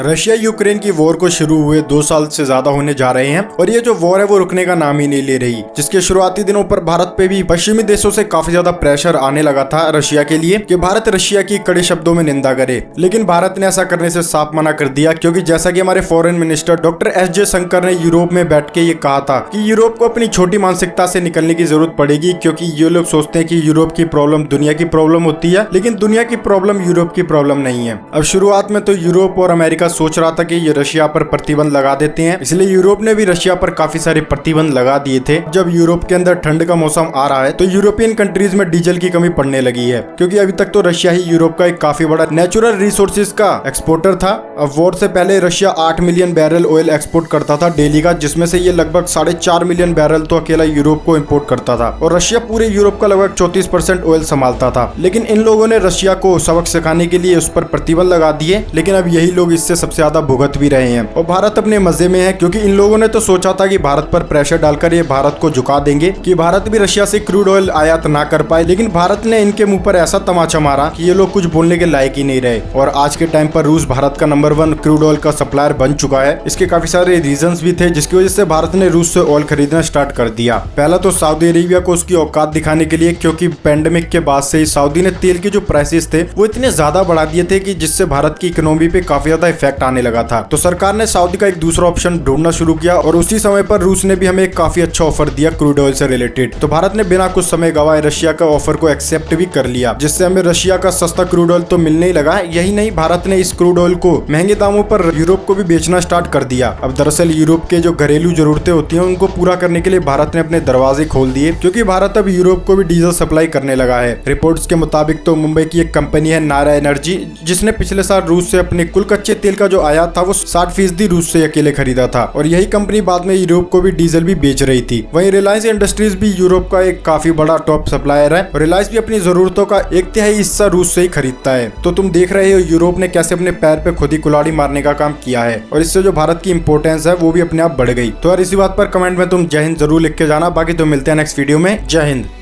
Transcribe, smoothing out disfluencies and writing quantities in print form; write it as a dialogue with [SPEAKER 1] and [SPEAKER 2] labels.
[SPEAKER 1] Russia Ukraine की war को शुरू हुए 2 साल से ज्यादा होने जा रहे हैं और ये जो वॉर है वो रुकने का नाम ही नहीं ले रही। जिसके शुरुआती दिनों पर भारत पे भी पश्चिमी देशों से काफी ज्यादा प्रेशर आने लगा था रशिया के लिए कि भारत रशिया की कड़े शब्दों में निंदा करे, लेकिन भारत ने ऐसा करने से साफ मना कर दिया, क्योंकि जैसा कि हमारे foreign minister doctor S Jaishankar ने यूरोप में बैठ के ये कहा था कि यूरोप को अपनी छोटी मानसिकता से निकलने की जरूरत पड़ेगी, क्योंकि ये लोग सोचते हैं कि यूरोप की प्रॉब्लम दुनिया की प्रॉब्लम होती है, लेकिन दुनिया की प्रॉब्लम यूरोप की प्रॉब्लम नहीं है। अब शुरुआत में तो यूरोप और अमेरिका सोच रहा था कि ये रशिया पर प्रतिबंध लगा देते हैं, इसलिए यूरोप ने भी रशिया पर काफी सारे प्रतिबंध लगा दिए थे। जब यूरोप के अंदर ठंड का मौसम आ रहा है तो यूरोपियन कंट्रीज में डीजल की कमी पड़ने लगी है, क्योंकि अभी तक तो रशिया ही यूरोप का एक काफी बड़ा नेचुरल रिसोर्सेज का एक्सपोर्टर था। अब वॉर से पहले Russia 8 million barrel oil export करता था डेली का, जिसमें से ये लगभग 4.5 मिलियन बैरल तो अकेला यूरोप को इम्पोर्ट करता था, और रशिया पूरे यूरोप का लगभग 34% ऑयल संभालता था। लेकिन इन लोगों ने रशिया को सबक सिखाने के लिए उस पर प्रतिबंध लगा दिए, लेकिन अब यही लोग इससे सबसे ज्यादा भुगत भी रहे हैं और भारत अपने मजे में है, क्योंकि इन लोगों ने तो सोचा था कि भारत पर प्रेशर डालकर ये भारत को झुका देंगे कि भारत भी रशिया से क्रूड ऑयल आयात ना कर पाए, लेकिन भारत ने इनके मुंह पर ऐसा तमाचा मारा कि ये लोग कुछ बोलने के लायक ही नहीं रहे। और आज के टाइम पर रूस भारत का नंबर 1 क्रूड ऑयल का सप्लायर बन चुका है। इसके काफी सारे रीजंस भी थे जिसकी वजह से भारत ने रूस से ऑयल खरीदना स्टार्ट कर दिया। पहला तो सऊदी अरेबिया को उसकी औकात दिखाने के लिए, क्योंकि पेंडेमिक के बाद से सऊदी ने तेल के जो प्राइसेस थे वो इतने ज्यादा बढ़ा दिए थे कि जिससे भारत की इकोनॉमी पे काफी ज्यादा इफेक्ट आने लगा था। तो सरकार ने सऊदी का एक दूसरा ऑप्शन ढूंढना शुरू किया, और उसी समय पर रूस ने भी हमें एक काफी अच्छा ऑफर दिया क्रूड ऑयल से रिलेटेड। तो भारत ने बिना कुछ समय गवाए रशिया का ऑफर को एक्सेप्ट भी कर लिया, जिससे हमें रशिया का सस्ता क्रूड ऑयल तो मिलने ही लगा। यही नहीं, भारत ने इस क्रूड ऑयल को महंगे दामों पर यूरोप को भी बेचना स्टार्ट कर दिया। अब दरअसल यूरोप के जो घरेलू जरूरतें होती हैं उनको पूरा करने के लिए भारत ने अपने दरवाजे खोल दिए, क्योंकि भारत अब यूरोप को भी डीजल सप्लाई करने लगा है। रिपोर्ट्स के मुताबिक तो मुंबई की एक कंपनी है नायरा एनर्जी, जिसने पिछले साल रूस से अपने कुल कच्चे तेल का जो आयात था वो 60% रूस से अकेले खरीदा था, और यही कंपनी बाद में यूरोप को भी डीजल भी बेच रही थी। वहीं रिलायंस इंडस्ट्रीज भी यूरोप का एक काफी बड़ा टॉप सप्लायर है, और रिलायंस भी अपनी जरूरतों का 1/3 हिस्सा रूस से ही खरीदता है। तो तुम देख रहे हो यूरोप ने कैसे अपने पैर पे खुद ही कुल्हाड़ी मारने का काम किया है, और इससे जो भारत की इंपोर्टेंस है वो भी अपने आप बढ़ गई। तो यार इसी बात पर कमेंट में तुम जय हिंद जरूर लिख के जाना। बाकी तो मिलते हैं नेक्स्ट वीडियो में। जय हिंद।